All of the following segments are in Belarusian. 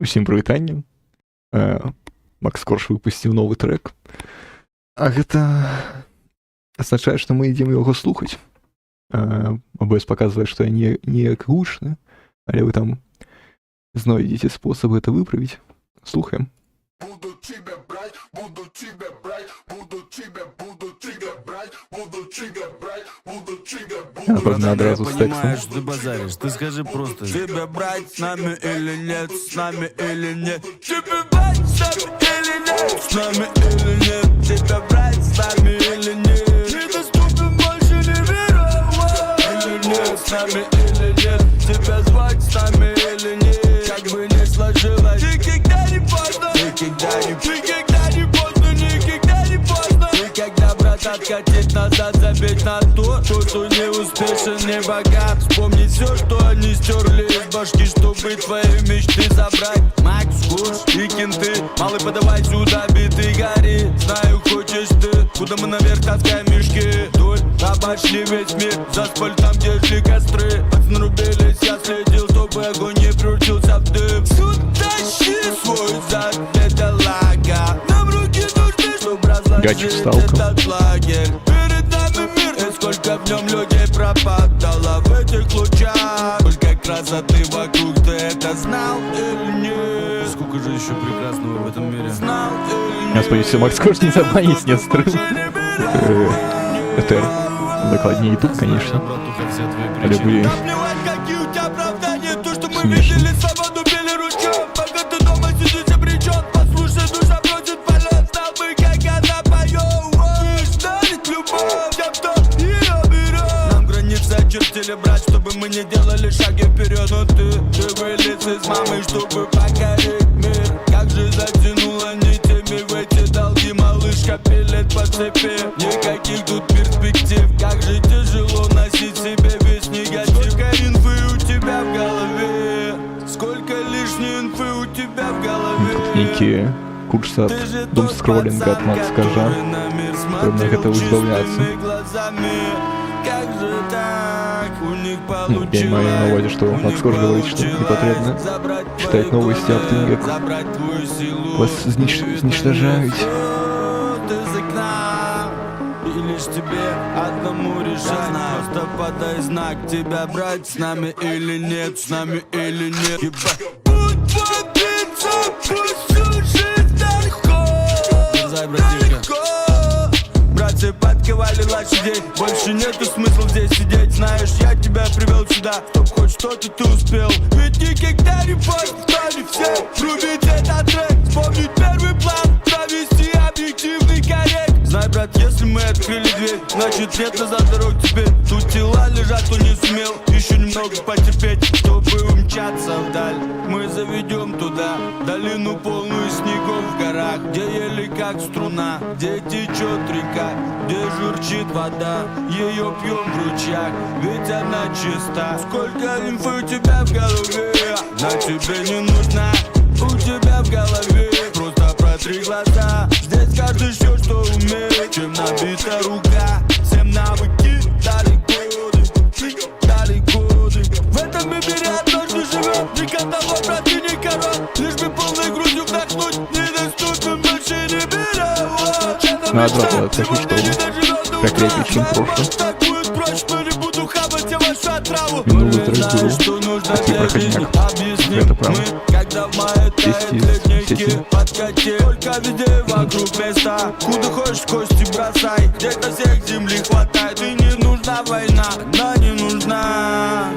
Усім прывітанне. Макс Корж выпусціў новы трек. А гэта азначае, што мы ідзем яго слухаць. Абоес паказвае, што я неяк гучны, але вы там знойдзеце спосаб гэта выправіць. Слухаем. Буду тебя брать, буду тебя брать, буду тебя брать, буду тебя брать, буду тебя брать. Погнали одразу с текстом. Понимаешь, ты базаришь, ты скажи просто: тебя брать с нами или нет, с нами или нет. Тебя брать с нами или нет, с нами или нет. Тебя брать с нами или нет. Недоступен больше не веровать. Или нет, с нами или нет. Тебя звать с нами или нет. Как бы не сложилось, никогда не поздно. Никогда не поздно, никогда не поздно. Никогда, брат, откатить назад, забить на то, что не успешен, не богат. Вспомнить все, что они стерли из башки, чтобы твои мечты забрать. Макс Корж и кенты, малый, подавай сюда биты, гори. Знаю, хочешь ты, куда мы наверх таскаем мешки. Вдоль обошли весь мир, за асфальтом, где жгли костры. Пацаны рубились, я следил, чтобы огонь не превратился в дым. Тащи свой зад, это лага. Нам руки нужны, чтобы разложить этот лагерь. Перед нами мир, и сколько в нем людей пропадало в этих лучах. Сколько красоты вокруг, ты это знал или нет? Сколько же еще прекрасного в этом мире. Знал или нет? Я сподіваюся, Макс Корж не забанить, не стрим. Это докладнее YouTube, конечно. Але были смешно. Чертили брать, чтобы мы не делали шаги вперед. Но ты вылез из мамы, чтобы покорить мир. Как же затянуло нитями в эти долги, малышка пилит по цепи. Никаких тут перспектив. Как же тяжело носить себе весь негатив. Сколько инфы у тебя в голове, сколько лишней инфы у тебя в голове. Тут некие курсы от думскроллинга от Макса Коржа. Трудно от этого избавляться. Как же так у них Ну, я имею на увазі, что Макс Корж говорит, что не потрібно читать новости об тем, как вас зничтожают. И лишь тебе одному решать. Просто подай знак, тебя брать с нами или нет, с нами или нет. Будь побиться, пусть уже далеко. Далеко. Братья подковали лошадей, больше нету смысла здесь сидеть. Знаешь, я тебя привел сюда, чтоб хоть что-то ты успел. Ведь никогда не поздно, стали все врубить этот трек. Вспомнить первый план, провести объективный коррект. Знай, брат, если мы открыли дверь, значит нет назад дорог теперь. Тут тела лежат, кто не сумел еще немного потерпеть, чтобы умчаться вдаль. Мы заведем туда долину, полную снегов в горах, где ели как струна, где течет река, где журчит вода, ее пьем в ручьях, ведь она чиста. Сколько инфы у тебя в голове, на тебе не нужна. У тебя в голове, просто протри глаза. Здесь каждый все, что умеет, чем набита рука. Всем навыки дали годы, дали годы. В этом мире однажды живет, никого, брат, и не король. Лишь бы полной грудью вдохнуть, недоступен больше не мировой. Наоборот, это что прикрепить чем прошлое. Минулый трек был такой проходняк. Это правда. Сети. Только везде вокруг места, куда хочешь кости бросай. Где-то всех земли хватает, и не нужна война, она не нужна.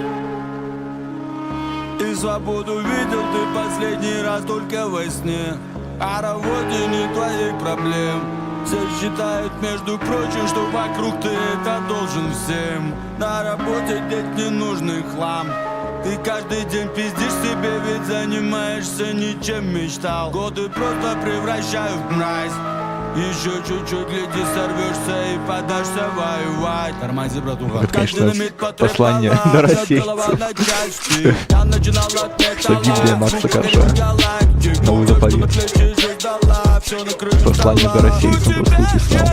И свободу видел ты последний раз только во сне. А работе не твоих проблем. Все считают, между прочим, что вокруг ты это должен всем. На работе деть ненужный хлам. Ты каждый день пиздишь себе, ведь занимаешься ничем мечтал. Годы просто превращаю в мразь. Еще чуть-чуть, гляди, сорвешься и подашься воевать. Тормози, братуха. Это, конечно, послание до российцев. Что Библия Макса Коржа. Новый заповедь. Послание до российцев просто написал.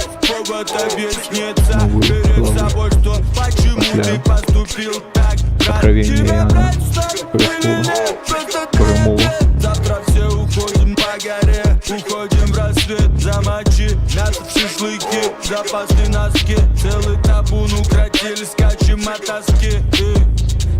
Новую главу. После откровения Иоанна. Престолу. Мова. Уходим в рассвет, замочи мясо в шашлыки, запасные носки, целый табун укротили, скачем от тоски.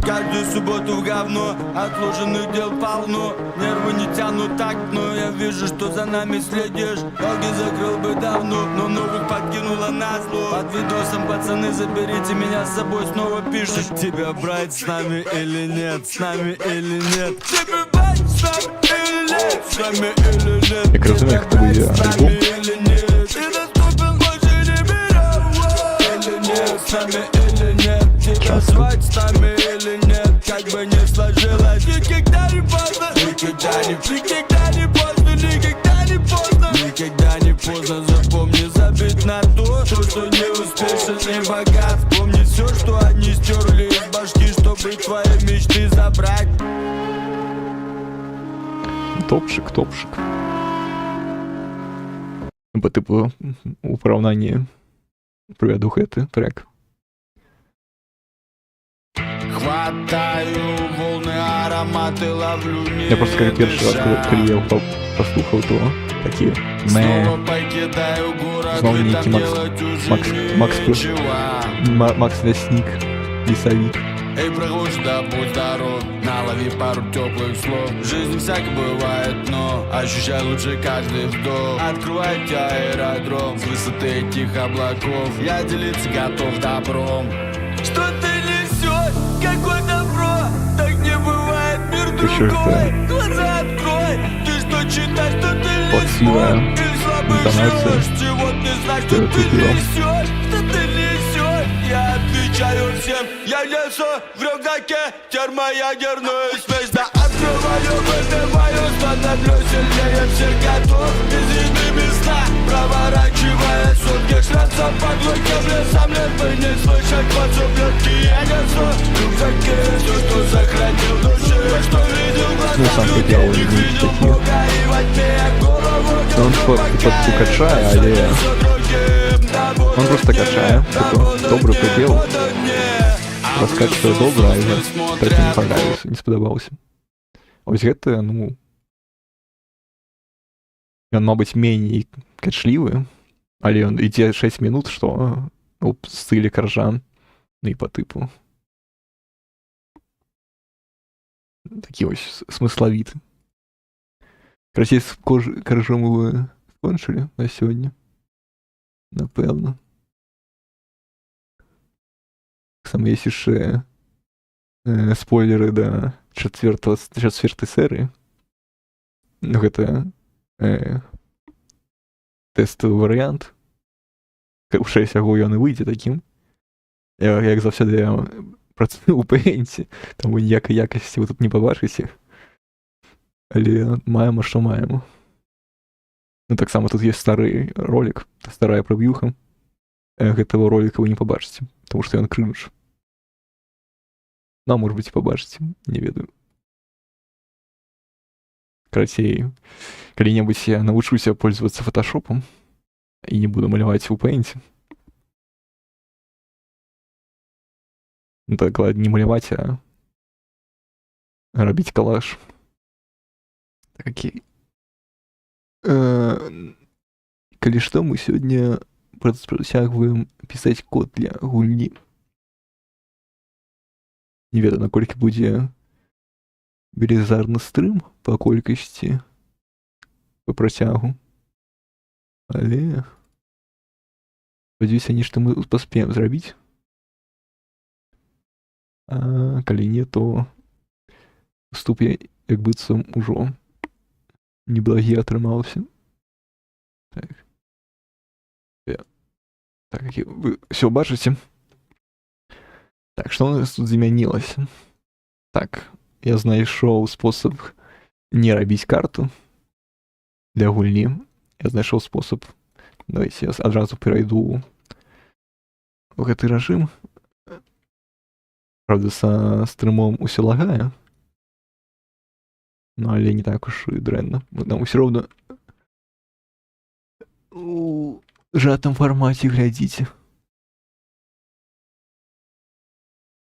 Каждую субботу в говно, отложенных дел полно. Нервы не тянут так, но я вижу, что за нами следишь. Ноги закрыл бы давно, но новых подкинуло назло. Под видосом, пацаны, заберите меня с собой, снова пишут. Тебя брать с нами или нет, с нами или нет. Тебя брать с нами или нет, с нами или нет. Як розумію, хто буде альбом. Или нет, ты доступен больше не мировой. Или нет, с нами или нет. Тебя звать с нами или нет, как бы не сложилось. Никогда не поздно, никогда не поздно, никогда не поздно. Никогда не поздно, запомни, забить на то, что не успешен, не богат. Помни все, что они стерли из башки, чтобы твои мечты забрать. Топчик. По типу у порівнянні приведу гэты трек. Хватаю волны, ароматы ловлю. Я просто как перший раз, коли я його послухав, то такі Снова покидаю город, Знову вы там некий делать уже ничего. Макс Лесник, лісовик. Эй, прохожий, да будь здоров, налови пару теплых слов. В жизни всяко бывает, но ощущай лучше каждый вдох. Открывайте аэродром с высоты этих облаков. Я делиться готов добром. Что ты несешь? Какое добро? Так не бывает, мир Еще другой. это- Глаза открой. Ты что читаешь, что ты Плаксивая лесешь? Или слабый интонация. живешь? Чего ты знаешь, что Что ты это делал? несешь? Что ты несешь? Я отвечаю всем. Я несу в рюкзаке термоядерную смесь. Да открываю, выпиваю, становлюсь сильнее всех готов. Извини места, проворачивая сутки шансов по глухим лесам. Лет бы не слышать под ублюдки. Я несу в рюкзаке все, что сохранил души. Что видел Ну, сам глаза хотел, людей, не видел таких. Бога и во тьме голову. Он типа качає, але он просто качає, типу, добрий припів. Розкаже, що добре, а я третій не понравився, не сподобався. Ось гэта, ну, ён, мабуть, меней качлівы, але ён ідзе 6 минут, што у стылі каржан, ну і по типу. Такі ось смысловіты. Карацей, з каржом вы скончылі на сёння. Напэўна. Таксама есть яшчэ спойлеры да чацвёртай серыі. Ну, гэта тэставы варыянт. Хутчэй всяго ён і выйдзе такім. Як заўсёды я працую ў пэйнце, таму ніякай якасці вы тут не пабачыце. Але маем, што маем. Ну, таксама тут есть стары ролик, старая прэвьюха. Гэтага ролика вы не пабачыце, таму што ён крынж. Ну, а может быть, и побачыце, не ведаю. Карацей, калі-небудзь я навучуся пользоваться фотошопом і не буду маляваць у пэйнце. Ну, так, ладно, не маляваць, а рабіць калаж. Так, окей. Калі што, мы сёння працягваем пісаць код для гульні. Не ведаю, наколькі будзе велізарны стрым па колькасці, па працягу. Але спадзяюся, нешта мы паспеем зрабіць. А калі не, то выступ я як быццам ужо неблагі атрымаўся. Так. Так, вы ўсё бачыце? Так, што у нас тут змянілася? Так, я знайшоў спосаб не рабіць карту для гульні. Я знайшоў спосаб. Давайте я адразу перайду ў гэты рэжым. Правда, са стрымом усё лагае. Ну, але не так уж і дрэнна. Нам усё роўна у сжатом формате глядите.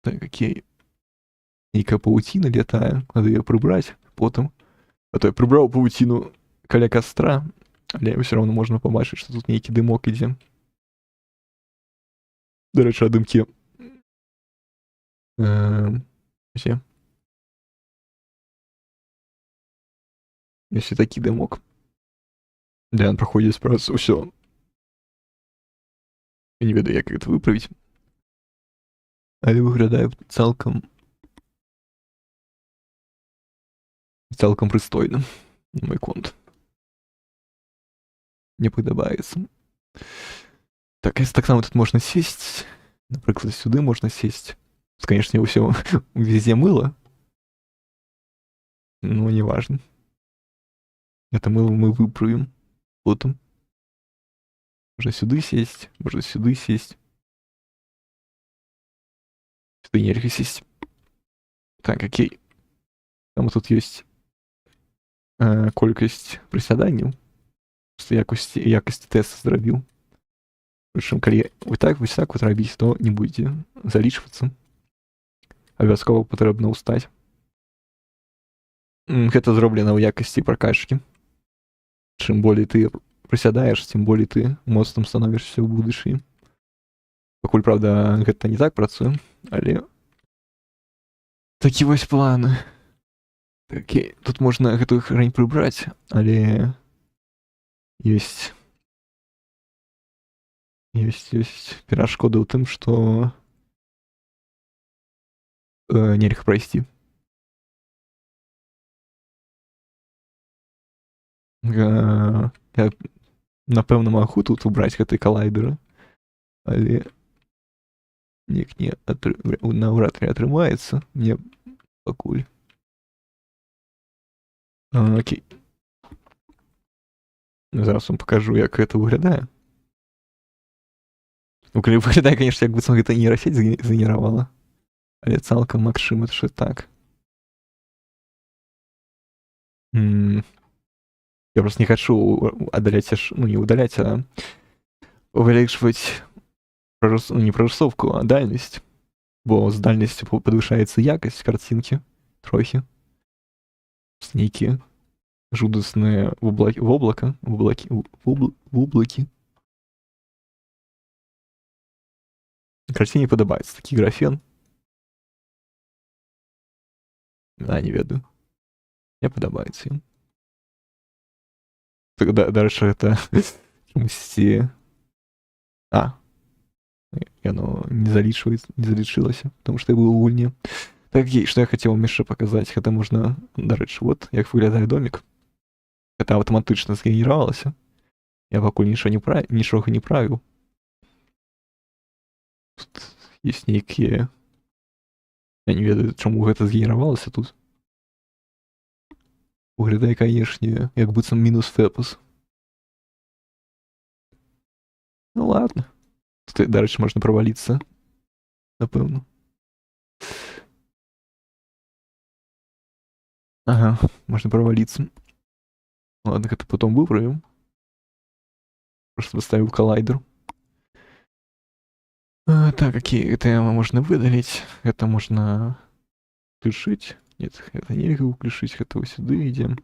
Так, окей. Нейкая паутина летае. Надо ее прибрать потом. А то я прибрал паутину каля костра, Але ўсё роўно можна пабачыць, што тут нейкі дымок ідзе. Дарэчы, а дымкі дзе? Ёсць і такі дымок. Де ён праходзіць праз усё. Я не ведаю, як гэта выправіць. Але выглядае цалкам прыстойна, на мой конт. Мне падабаецца. Так, таксама тут можна сесть. Напрыклад, сюды можна сесть. Конечно, ўсё везде мыло. Но не важно. Это мыло мы выправим потом. Можно сюда сесть, можно сюда сесть. Сюда нельзя сесть. Так, окей. Там тут есть колькасць прысяданняў. Просто якасці тэст зрабіў. Прычым, калі вы так вот рабіць, то не будзе залічвацца. Абавязкова патрэбна ўстаць. Гэта зроблена ў якасці пракачкі. Чым болей ты прысядаеш, тым болей ты моцным становішся ў будучыні. Пакуль, правда, гэта не так працуе, але такі вось планы. Окей, тут можна гэтую хрань прыбраць, але ёсць перашкода ў тым, што нельга прайсці. Я, напэўна, магу тут убраць гэты калайдеры, але наўрад ці атрымаецца мне пакуль. Окей. Зараз вам пакажу, як гэта выглядае. Выглядае, конечно, як быццам гэта нейрасеть згенеравала. Але цалкам магчыма, што так. Я просто не хочу удалять, не удалять, а увеличивать не прорисовку, а дальность. Бо з дальністю подвышається якость картинки трохи. Нейкі жудасныя воблакі. Карціне падабаецца такі графен. Не ведаю. Мне падабаецца ім. Дальше это чамусьці... Яно не залічылася, потому что я быў у гульні. Так, што я хацеў вам яшчэ паказаць, гэта можна, дарэчы, вот, як выглядае домик. Гэта аўтаматычна згенеравалася. Я пакуль нічога не правіў. Тут ёсць нейкія... Я не ведаю, чаму гэта згенеравалася тут. Выглядае, канешне, як быццам мінус фэпас. Ну ладно. Тут, дарэчы, можна праваліцца. Напэўна. Ага, можна праваліцца. Ладно, гэта потом выправім. Просто поставил коллайдер. Так, окей, это можно выдалить. Это можно включить. Нет, это нельзя включить. Это вот сюда идем.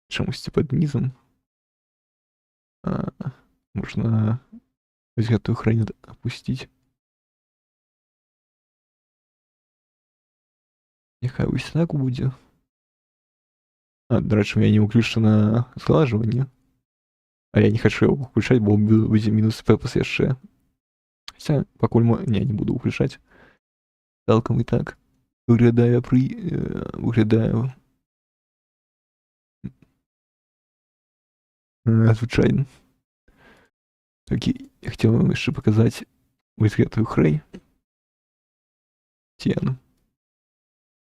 Чамусьці под низом. Можно эту хрень опустить. Нехай ось так буде. До речі, я не уключена сглажування. А я не хочу его включать, бо буде мінус фепас яшчэ. Хотя, пакуль не буду включать. Цалкам і так. Выглядае звычайно. Так, я хотел вам яшчэ показать вось гэтую хрень. Стену.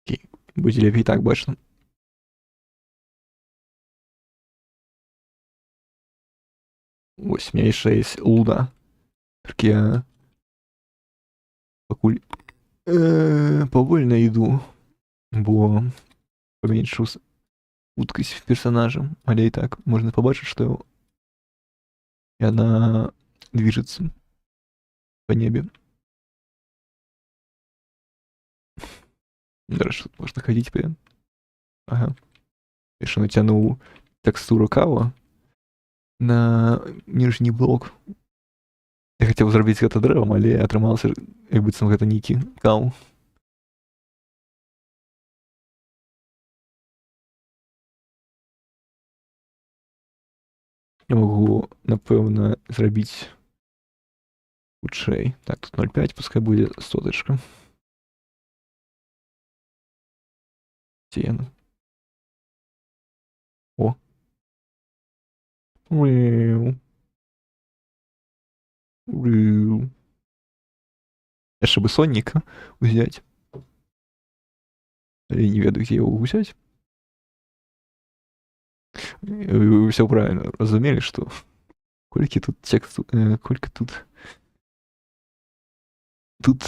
Окей, будзе лепей так бачна. Вось, у меня яшчэ есть луда. Так я пакуль павольна іду, бо паменьшыў хуткасць персонажа, але і так можна пабачыць, што яна движется по небе. Дальше тут можно ходить прям. Ага. Яшчэ нацянуў тэкстуру кава на ніжні блок. Я хацеў зрабіць гэта дрэвам, але атрымалася, як быццам гэта нейкі каў. Я магу, напэўна, зрабіць хутчэй. Так, тут 0,5, пускай будзе сотачка. Ці яна? О. Уэу. Уэу. Яшчэ бы сонніка ўзяць. Але не ведаю, дзе яго ўзяць. Вы ўсё правільна разумелі, што колькі тут тексту, колькі тут... Тут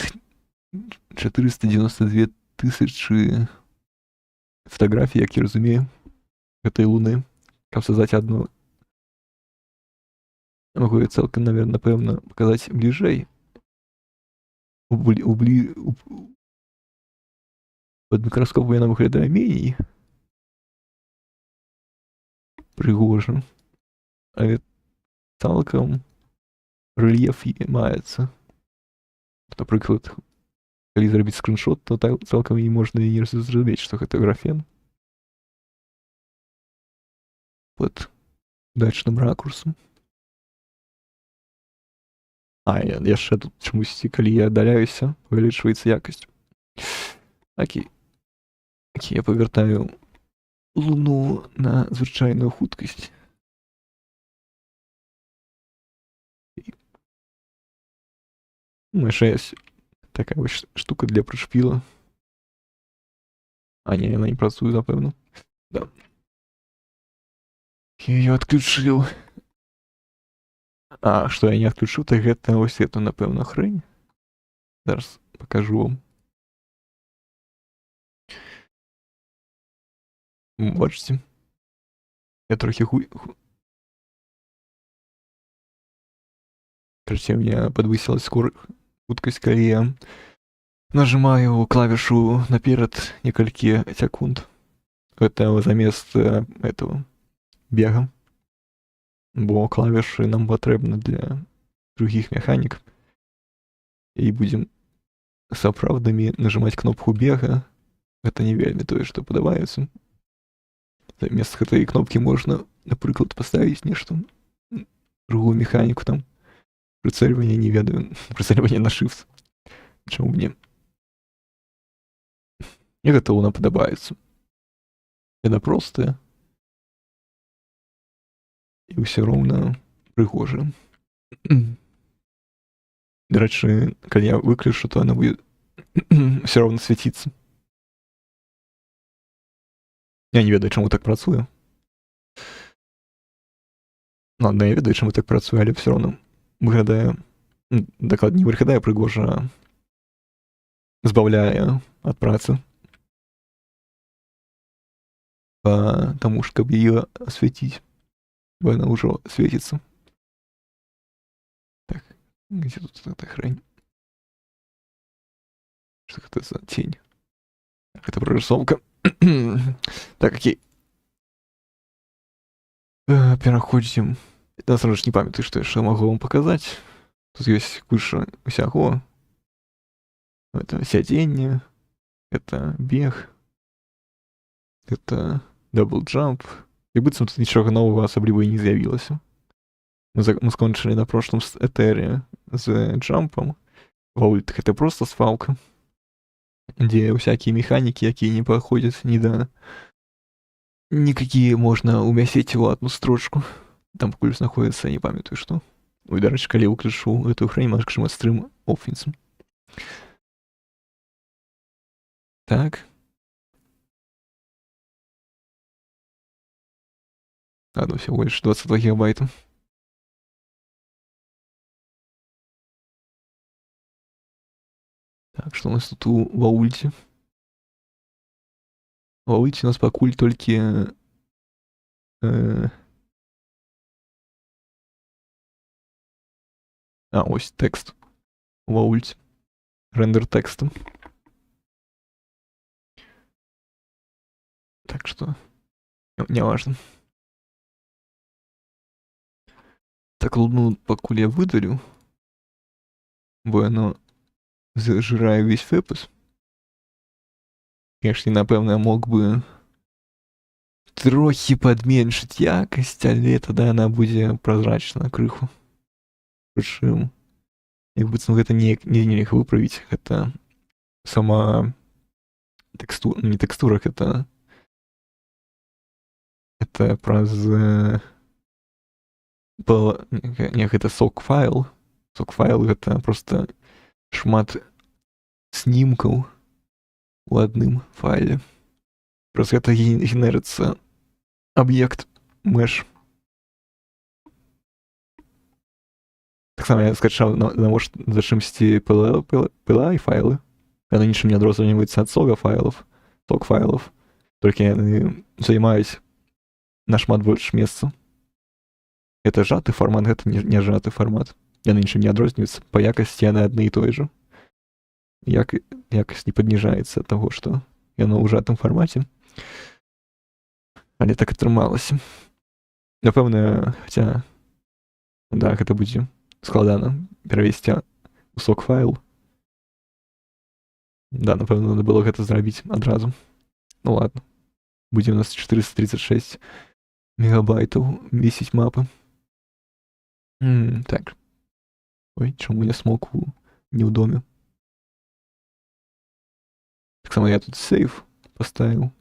492 тысячы фотографій, як я разумею, гэтай луны. Каб создать одну, могу я цалкам, наверное, напэўна, паказаць бліжэй. Пад мікраскопам яна выглядае меней прыгожа, але цалкам рэльеф маецца. Напрыклад, калі зрабіць скриншот, то цалкам і можна і не зразумець, што гэта графен пад дачным ракурсам. Яшчэ тут чамусьці, калі я аддаляюся, павялічваецца якасць. Окей, я павяртаю луну на звычайную хуткасць. Яшчэ ёсць такая вось штука для прышпіла. Не, яна не працуе, напэўна. Да. Я её адключыў. Што я не адключыў, то гэта вось эту, напэўна, хрэнь. Зараз пакажу вам. Бачыце? Я трохі Короче, у меня подвысилась хуткасць, калі я нажимаю клавішу наперад некалькі секунд. Это замест этого бега. Бо клавішы нам патрэбны для другіх механік. І будзем сапраўднымі нажимаць кнопку бега. Гэта не вельмі тое, што падабаецца. Замест гэтай кнопкі можна, напрыклад, паставіць нешта, другую механіку там. Прыцэльванне, не ведаю, прыцэльванне на shift. Чаму мне? Мне гэта луна падабаецца. Яна простая. І ўсё роўна прыгожая. Дарэчы, калі я выключу, то яна будзе ўсё роўна свяціцца. Я не ведаю, чаму так працуе. Ладно, я ведаю, чаму так працуе, але ўсё роўна выглядае, дакладней, выглядае прыгожа, збаўляе ад працы. Таму ж, каб яе асвяціць, бо яна ўжо свеціцца. Так, дзе тут эта хрень? Што гэта за тень? Гэта прорисовка. Так, окей. Пераходзім. Я сразу ж не памятаю, што яшчэ магу вам паказаць. Тут ёсць куча усяго. Это сядзенне, это бег, это дабл-джамп. І быццам тут нічога новага асабліва і не з'явілася. Мы скончылі на прошлым этэры з джампам. Ваульт гэта проста свалка, дзе ўсякія механікі, якія не паходзяць ні да... Никакие можно умясіць у одну строчку. Там пакуль знаходіцца, не памятаю што. Ой, дарэчы, калі выключу эту хрень, магчыма стрым опфінсом. Так. Ладно, всего лишь 22 гигабайта. Так, что у нас тут у Ваульте? В Ваульте у нас пакуль толькі... ось текст у Ваульте. Рендер текста. Так что Не важно. Так, луну пакуль я выдарю, бо яно зажирае весь фэпас. Конечно, напэўна, я мог бы трохі падменшыць якасць, але тады яна будзе празрачна крыху. Прычым, як быццам гэта нельга выправіць, гэта сама тэкстура, ну не тэкстура, гэта праз не, гэта сок-файл. Сок-файл гэта проста шмат снімкаў у адным файле. Праз гэта генерыцца аб'ект mesh. Таксама я скачаў за чымсьці PLA файлы. Яны нічым не адрозніваюцца ад сок-файлов, толькі яны займаюць нашмат больш месца. Гэта сжаты фармат, гэта не сжаты фармат. Яны нічым не адрозніваюцца, па якасці яны адны і той жа. Якасць не падніжаецца ад таго, што яно ў сжатым фармаце. Але так атрымалася. Напэўна, хаця, да, гэта будзе складана перавесці у сок-файл. Да, напэўна, надо было гэта зрабіць адразу. Ну ладно. Будзе у нас 436 мегабайтаў месяць мапы. Так. Ой, чаму я смог не ў доме? Таксама я тут сейф паставіў.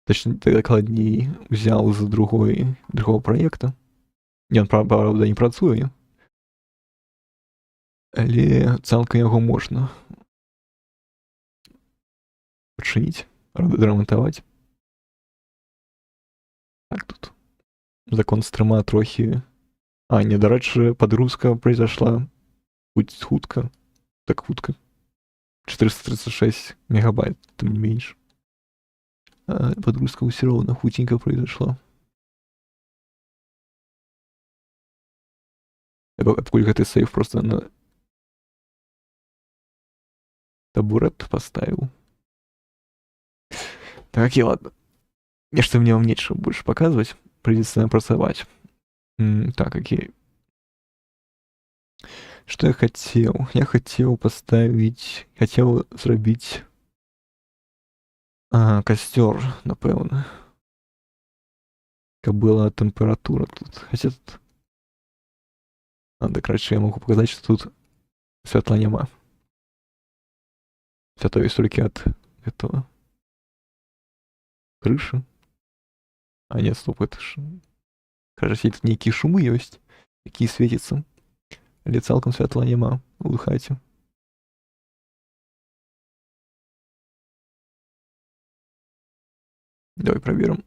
Точнее, дакладней, узял з другого проекта. Ён, правда, не працуе. Але цалкам яго можна пачыніць, рамантаваць. Так, тут закон стрыма трохі... не, дарэчы, падгрузка произошла хутка. Так хутка. 436 мегабайт, тым не менш. Подгрузка все равно худенько произошла. Откуда гэты сейф просто на табурет поставил. Так, окей, ладно. Нечто мне вам нечего больше показывать. Придется напрацовать. Так, окей. Что я хотел? Я хотел поставить... Хотел зрабіць... костер, напэўна. Каб была температура тут. Хотя тут... Так, раньше я могу показать, что тут святла няма. Святло есть только от этого крыши. Нет, стоп, это ж... Кажется, тут некие шумы есть, якія светятся. Але цалкам святла няма у хаце. Давай проверим.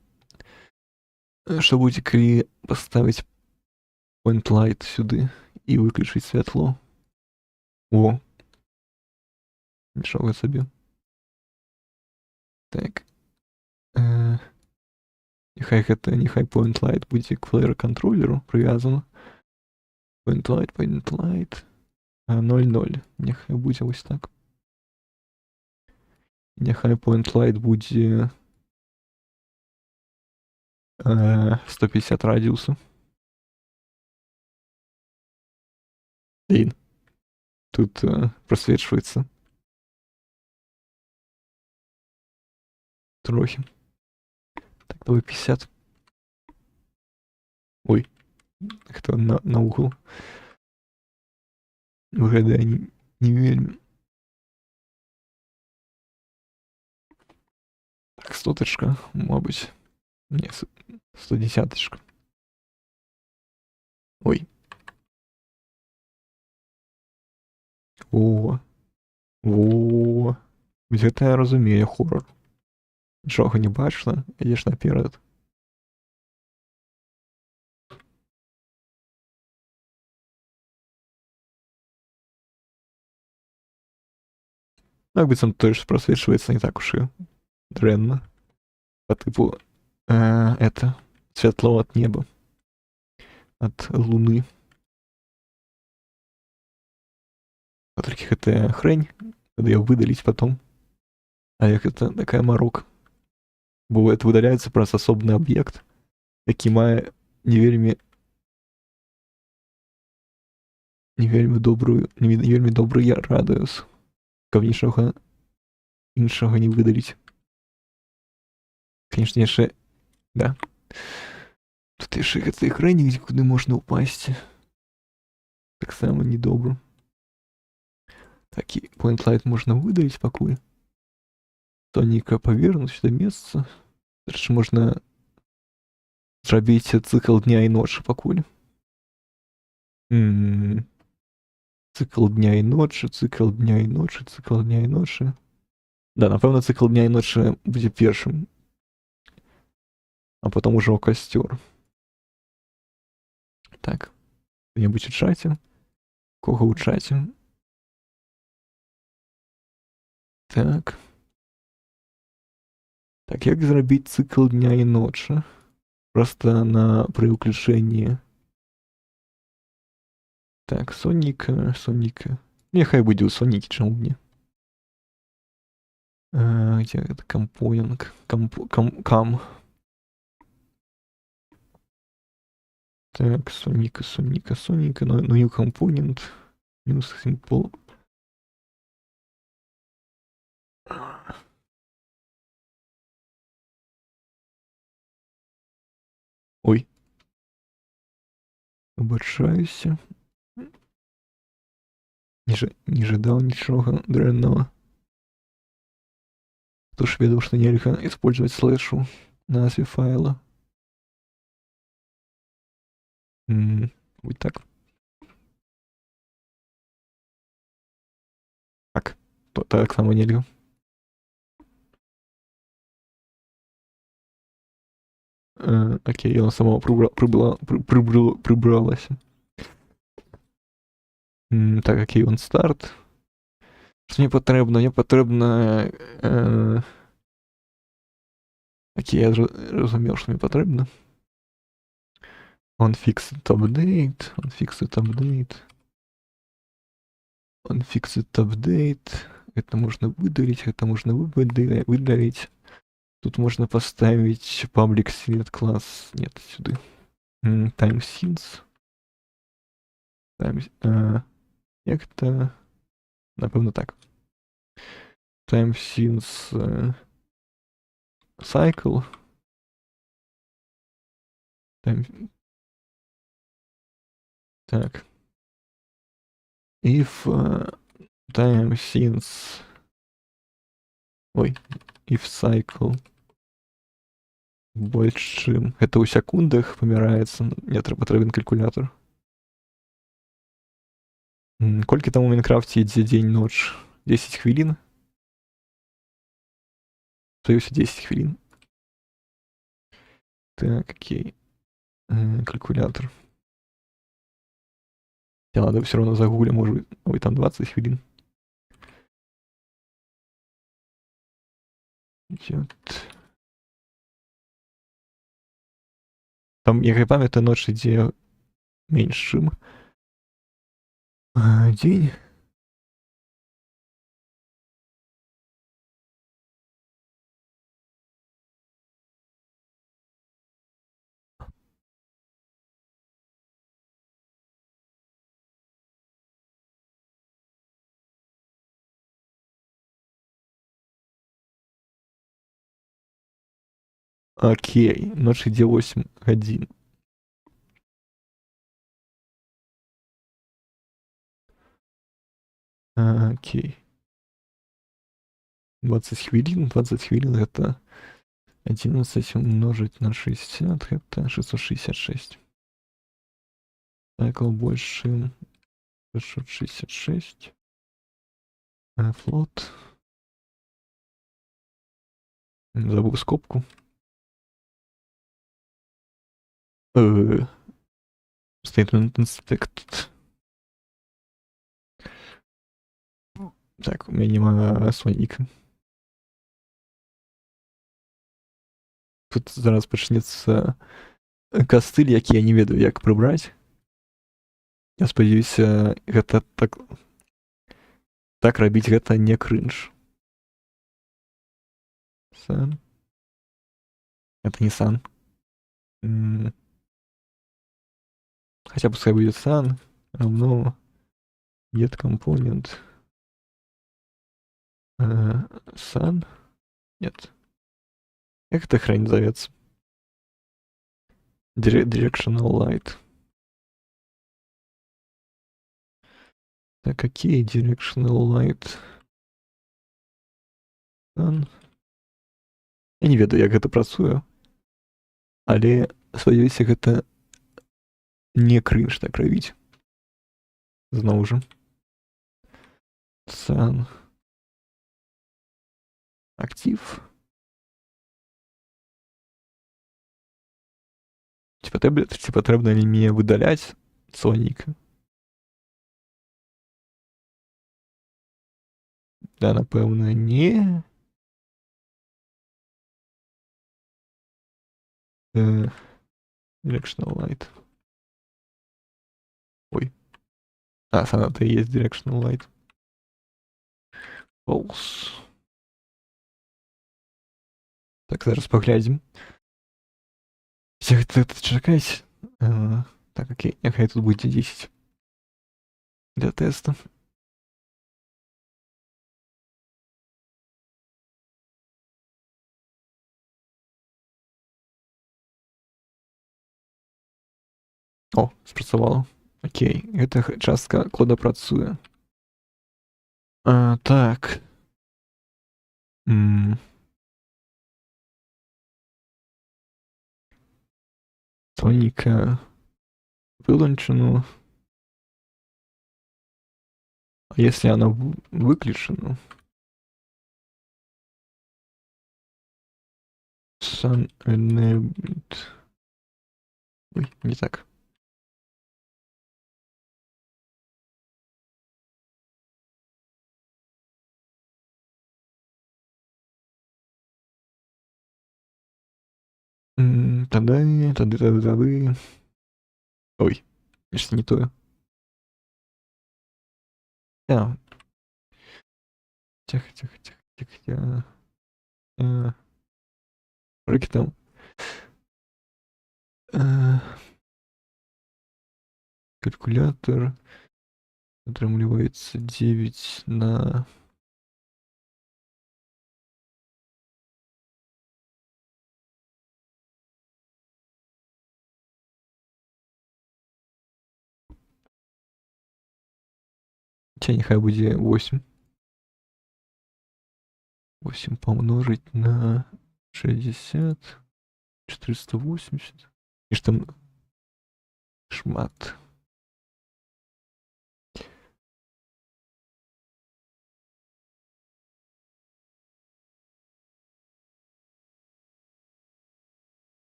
Что будет, калі поставить point light сюды и выключить святло? О! Нічого собі. Так. Нехай point light буде к флеер контроллеру прив'язано. Point light. 0,0. Нехай буде ось так. Нехай point light буде 150 радиуса. Блин. Тут просвечивается. Трохи. Так, давай 50. Ой. Кто на угол. Выглядає не вельми. Так, 100-очка, мабуть. Не, 110-очка. Ой. Во. Гэта я разумею хорор. Нічога не бачна, ідеш наперад. Так быццам той ж просвечваецца не так уж і дрэнна. По типу это святло от неба, от луны. А только это хрень, надо ее выдалить потом. А як это такая морока. бо это выдаляецца праз асобны аб'ект, які мае не вельмі добры радыус, каб нічога іншага не выдаліць. Конечно, яшчэ, да. Тут яшчэ гэты экранік, куды можна ўпасці. Таксама недобра. Так, і point light можна выдаліць пакуль. Тоненько павернуць да месца. Дарэчы, можна зрабіць цыкл дня і ночы пакуль. Цикл дня і ночі, цикл дня і ночі, цикл дня і ночі. Да, напевно, цикл дня і ночі буде першим. А потім уже у костер. Так. Хто-небудь у чаті? Кого у чаті? Так. Так, як зробити цикл дня і ночі? Просто при включенні. Так, Соніка. Нехай буде у Соніки, чому б ні. Где это компонент? Кам. Так, Соника. New component. Минус simple. Ой. Обольшаюся. Не ждал ничего дрянного. Хто ж ведаў, што нельга использовать слэшу на назве файла. Вот так. Так само нельга. Окей, яна сама прибралася. Так, окей, он старт. Що мені потрібно? Мені потрібно... Окей, я зрозумів, що мені потрібно. On fixed update. Это можно выдалить. Тут можно поставить public secret class. Нет, сюда. Time since. Як-то... Напевно так. Time since cycle. Так. If time since... If cycle больше, чим... Это у секундах помирається. Мне потрібен калькулятор. Колькі там у Майнкрафте ідзе дзень-ноч? 10 хвилин? Остаётся 10 хвилин. Так, окей. Калькулятор. Я надо все равно загуглить, может быть. Ой, там 20 хвилин. Идет. Там, я пам'ятаю, ночь ідзе меньше, чим день. Окей, ночь ідзе 8 годин. Окей. 20 хвилин это 11 умножить на 60, это 666. Цикл больше 666. Флот. Забыл скобку. Statement inspected. Так, у меня нема Соника. Тут зараз пачнецца кастыль, які я не ведаю, як прыбраць. Я спадзяюся, гэта так рабіць гэта не крынж. Это не sun. Хотя пускай будет sun равно get component sun. Нет. Как эта хрень назовется? Directional light. Так, какие directional light? Sun. Я не ведаю, як гэта працуе. Але спадзяюся, гэта не крынж так рабіць. Зноў жа. Sun. Актив. Ці патрэбна ли мне выдаляць Соника? Да, напэўна, не. Directional light. Ой. Саната и есть directional light. False. Так, зараз паглядзім. Чакайся. Так, окей, няхай тут будзе 10. Для теста. О, спрацавала. Окей, гэта частка кода працуе. Так. Соника вылучено. А если она выключена? Sun enabled. Ой, не так. Тады. Ой, конечно, не то. Тихо. Руки там. Калькулятор. Отрымливается 9 на... Нехай будет 8. 8 помножить на 60. 480. И что там? Шмат.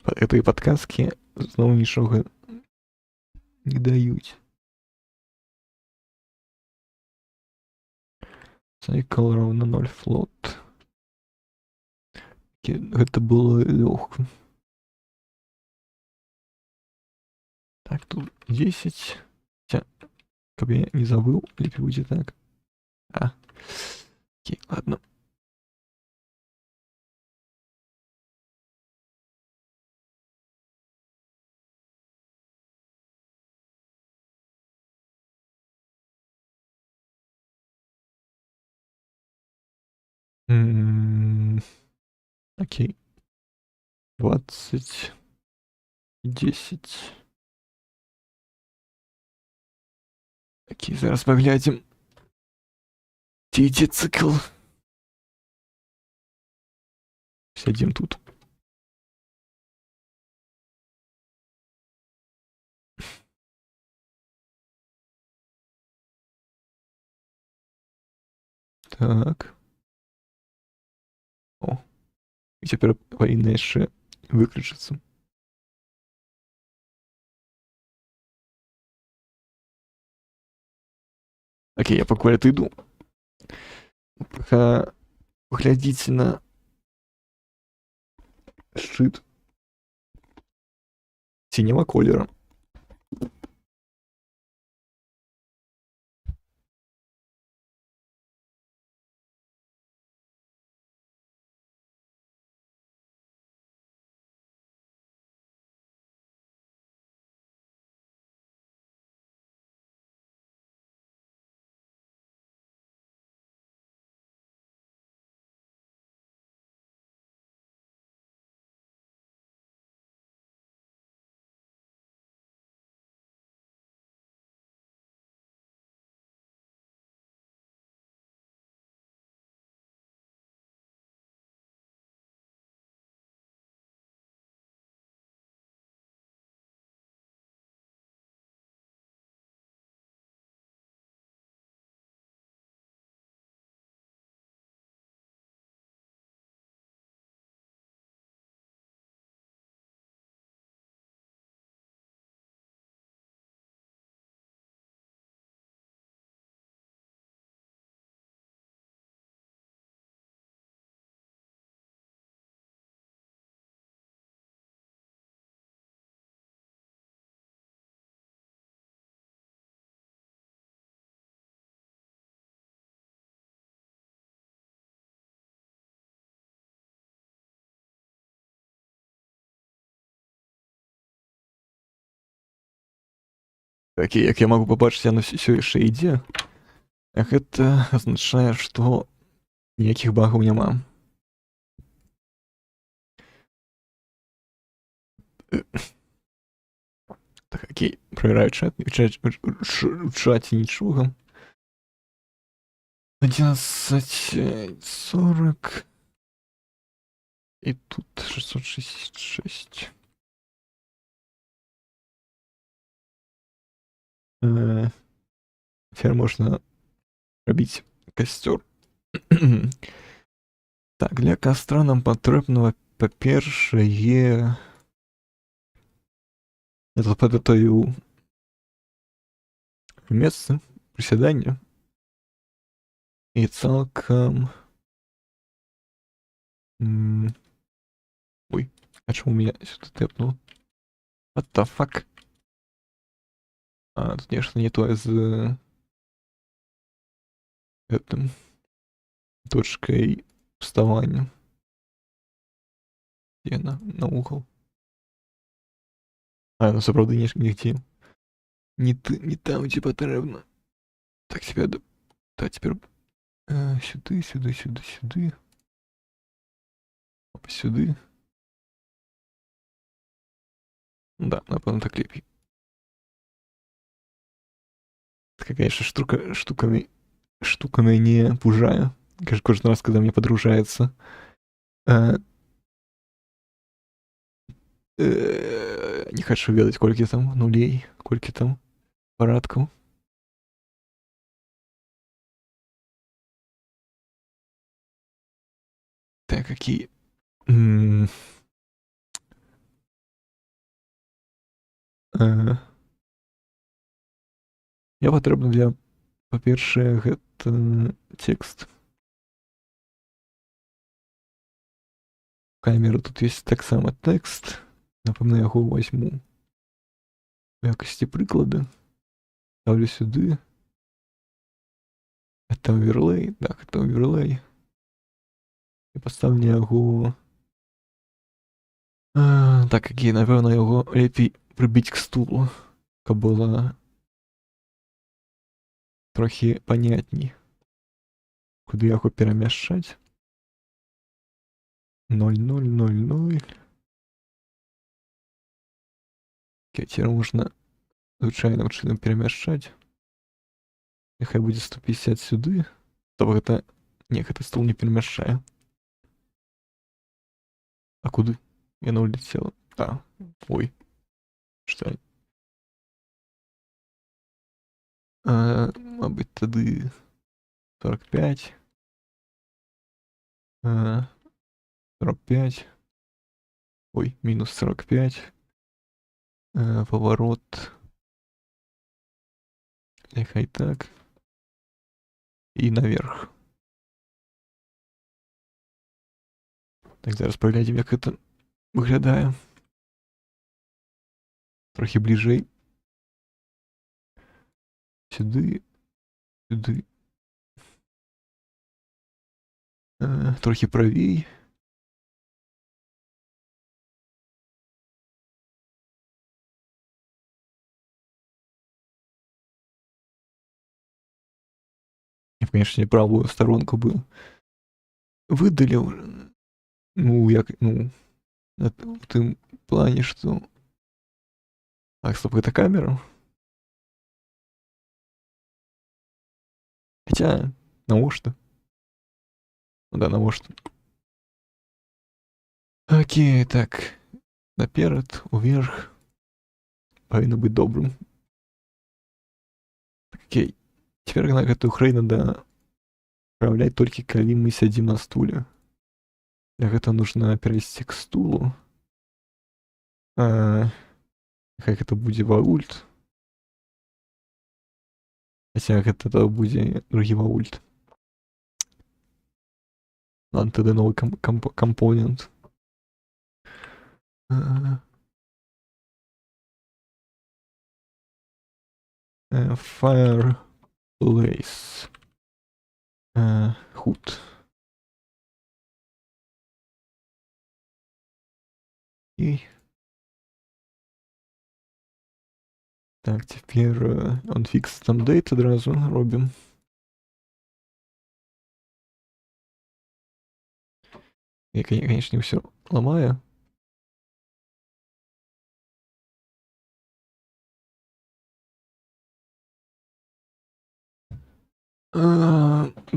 Этой подсказки снова ничего не дают. Cycle равно 0 float. Это было легко. Так, тут 10. Как я не забыл, или как будет так. Окей, ладно. Окей. 20. 10. Окей, зараз поглядим. Третий цикл. Сядем тут. Так. О. І тепер повинна ще виключитися. Окей, я поки йду. Поглядіть на щит синего кольора. Так, і як я можу побачити, яно все ще йде. Гэта означае, што ніякіх багаў няма. Так, окей, проверяю чат. В чаті нічого. 11:40. І тут 666. Тепер можна робити костер. Так, для костра нам патрэбна, па-першае, я тут падготовіў месца прысядання і цалкам... Ой, а чому меня сюда тэпнул? What the fuck? А, тут, конечно, не то з этим точкой вставания. Где на угол? А, ну, правда, нигде. Не там, где потребно. Так, тебя... Да, теперь... Сюда. Опа, сюда. Да, напевно, так лепей. Така, конечно, штука мяне пужае. Кожен раз, когда мне подружается. Не хочу ведать, колькі там нулей, колькі там парадкаў. Так, какие... Я патрэбна для, па-першае, гэта текст. Камера, тут есть таксама тэкст. Напэўна, яго возьму у якасці прыклада. Ставлю сюды. Это оверлей. Так, это оверлей. І паставлю яго... Так, окей, напэўна, яго лепей прыбіць к стулу, каб было трохі панятней, куды яго перамяшчаць. 0,0,0,0. Цяпер можна звычайным чынам перамяшчаць. Няхай будзе 150 сюды. То гэта... Не, гэты стул не перамяшчае. А куды? Яно улетела. А, ой. Што? Мабыць, тады 45. 45. Ой, минус 45. Поворот. Нехай так. і наверх. Так, зараз поглядім, як гэта выглядае. Трохі бліжэй. Сюды, сюды. Трохі правей. Я б, конечно, правую сторонку бы выдалил. Ну, в тым плане, что... Так, стоп, это камера. Хотя, навошта? Ну да, навошта. Окей, так. Наперад, уверх. Павінна быць добрым. Окей. Цяпер на гэтую хрэй надо управлять толькі калі мы сядзім на стуле. Для гэта нужно перайсці к стулу. Хай гэта будзе ваульт. Хаця гэта будзе другі ваульт. Ладно, тады новы кампонент. Fireplace. Hood. И... Так, теперь он фикс там дейт одразу робим. Я, конечно, все ломаю.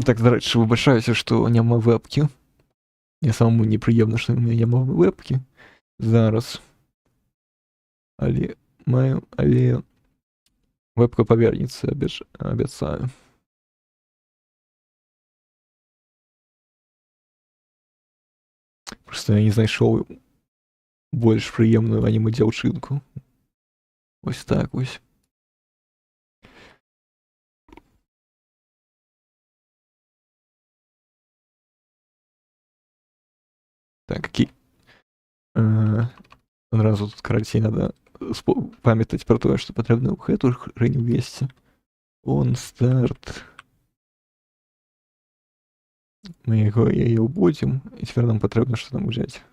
Так, до речі, вибачаюся, що нема вебки. Я самому неприємно, що нема вебки зараз. Але вебка повернется, обещаю. Просто я не знайшов більш приємну аніме-дівчинку. Ось так ось. Так, окей. Одразу тут карацей надо памятаць про тое, што патрэбна ў гэту хрэнь увесці. Он старт. Мы яе ўводзім, і цяпер нам патрэбна што там узяць.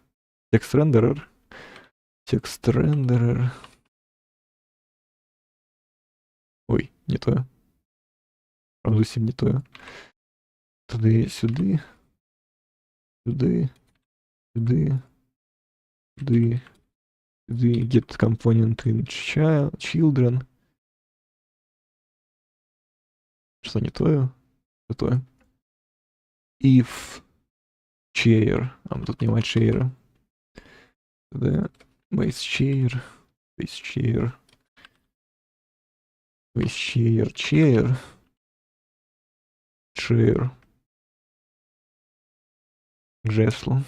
Текст-рендерер. Текст-рендерер. Ой, не тое. Правда, зусім не тое. Туды, сюды. Сюды. Сюды. Сюды. Сюды. Get component in children. Что не тое? Что тое? If chair. А тут нема chair. Да. Base chair. Base chair. Base chair. Chair. Chair. Кресло.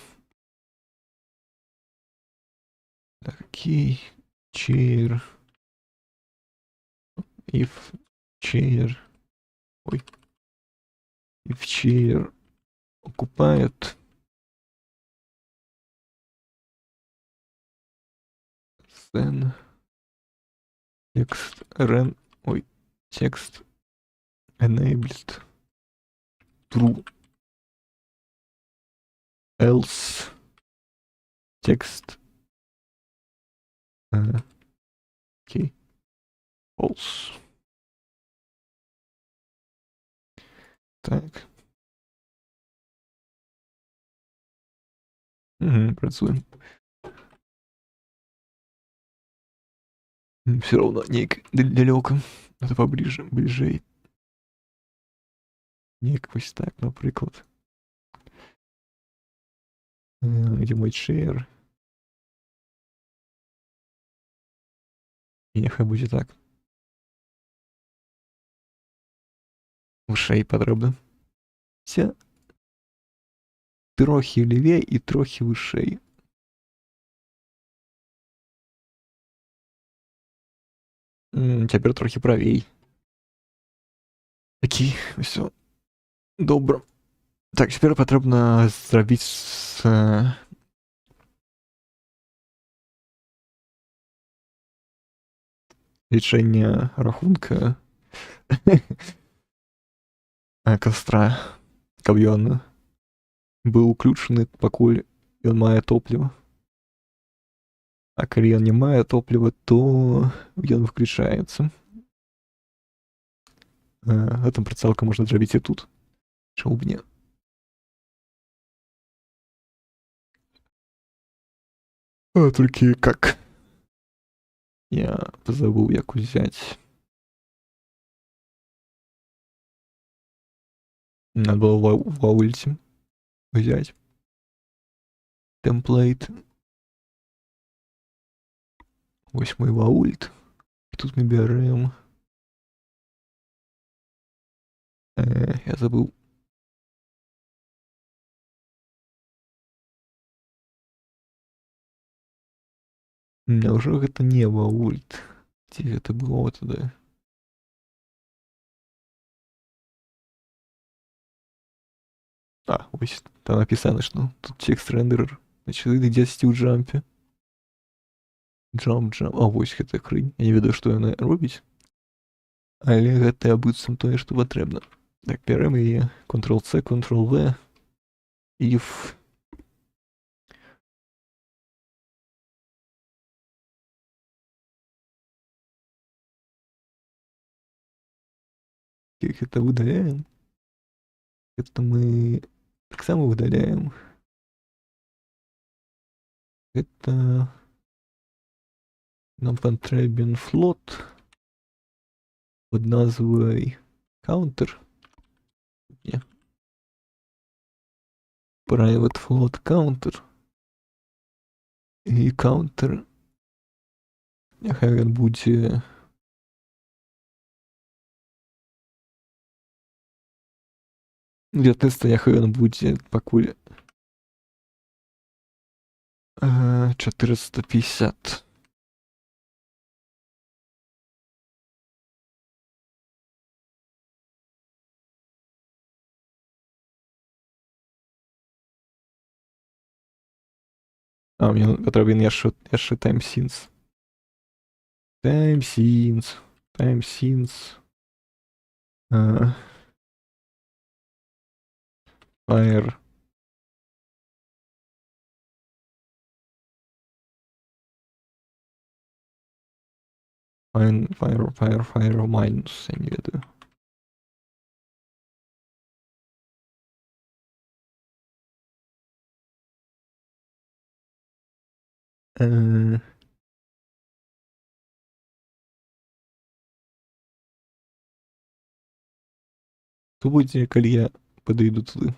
Так, окей. Chair. If chair. Ой. If chair окупает. Then text text enabled true. Else text okay, false. Так. Працуем. Все равно нейк далеко. Это поближе, ближей. Нейк ось так, наприклад. Где мой шеер? І нехай буде так. Вишей потрібно. Все. Трохи лівей і трохи вишей. Тепер трохи правей. Окей, все. Добре. Так, тепер потрібно зробити лічення рахунка костра, каб ён быў уключаны, пакуль ён мае топліва. А калі ён не мае топліва, то ён выключаецца. Гэтым прыцэлка можна зрабіць і тут. Чаму б не? Толькі как? Я забыл, як узяць. Надо было в аульте взять. Темплейт. Вось мой ваульт. Тут мы берем. Я забыл. Няўжо гэта не ваульт? Ці гэта было тады? Ось там написано, что тут текст рендерер. Значит, ідзе ў джампе. Джамп. Вось гэта хрень. Я не ведаю, што яна робіць. Але гэта быццам тое, што патрэбна. Так, бярем яе. Ctrl-C, Ctrl-V. If. Как это выдаляем? Это мы так само выдаляем. Это нам потребен флот под назвой counter. Не. Private float counter. І counter. Няхай він буде. Для теста няхай він буде пакуль 450. Мне потрібен яшчэ timesins. Timesins. Fire. Fire minus, я не ведаю. Што будзе, калі я падыйду туды?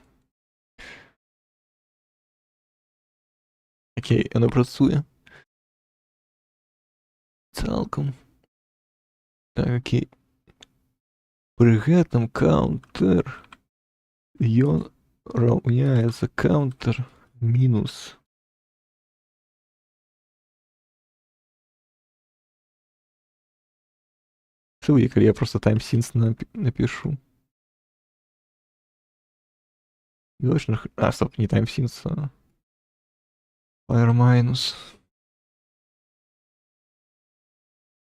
Окей, яно працуе. Цалкам. Так, окей. Пры гэтым counter ён раўняецца counter мінус. Что будет, калі я просто timesins напишу? Стоп, не timesins, а fire minus.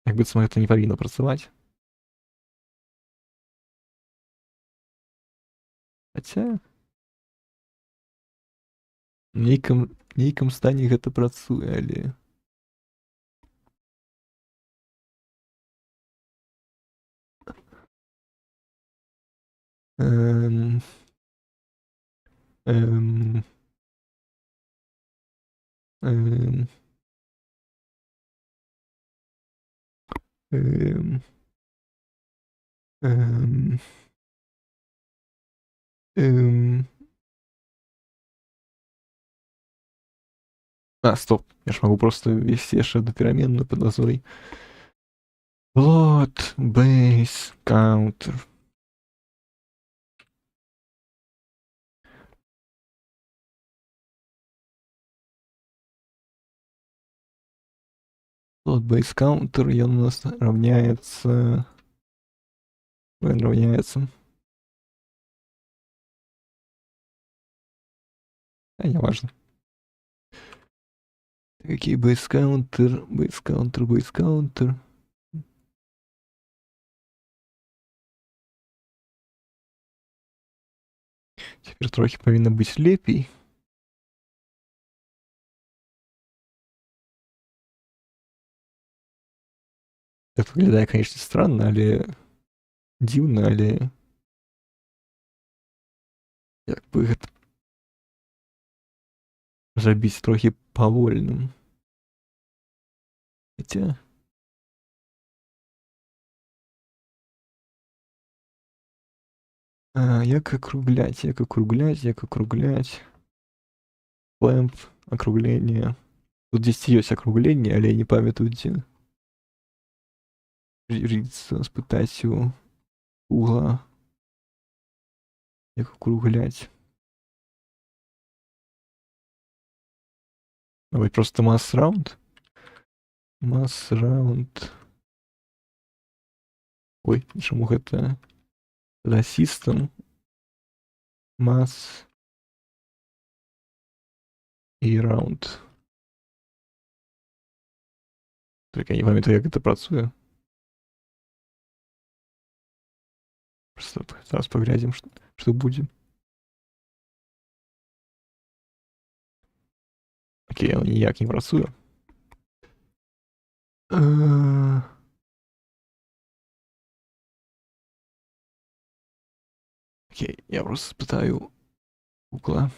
Як быццам гэта не павінна працаваць. Хаця у нейкім стане гэта працуе, але стоп, я ж могу просто ввести яшчэ одну пераменную под назвой float base counter. Float base counter, и он у нас равняется Не важно. Какие бейс-каунтер, бейс-каунтер, бейс-каунтер. Теперь трохи повинно бути лепей. Так выглядає, конечно, странно, але дивно, але як би гэта зрабіць трохи павольным. Хотя... Як округлять, як округлять, як округлять. Лэмп, округление. Тут здесь есть округление, але я не памятаю, дзе. Жрица, спытаць у угла. Як округлять. Давай просто масс раунд. Масс раунд. Ой, чаму гэта? Да, систем. Масс. І раунд. Так, я не памятаю, як гэта працуе. Просто зараз паглядзім, што будзе. Окей, яно ніяк не працуе. Окей, я просто спытаю Гугла.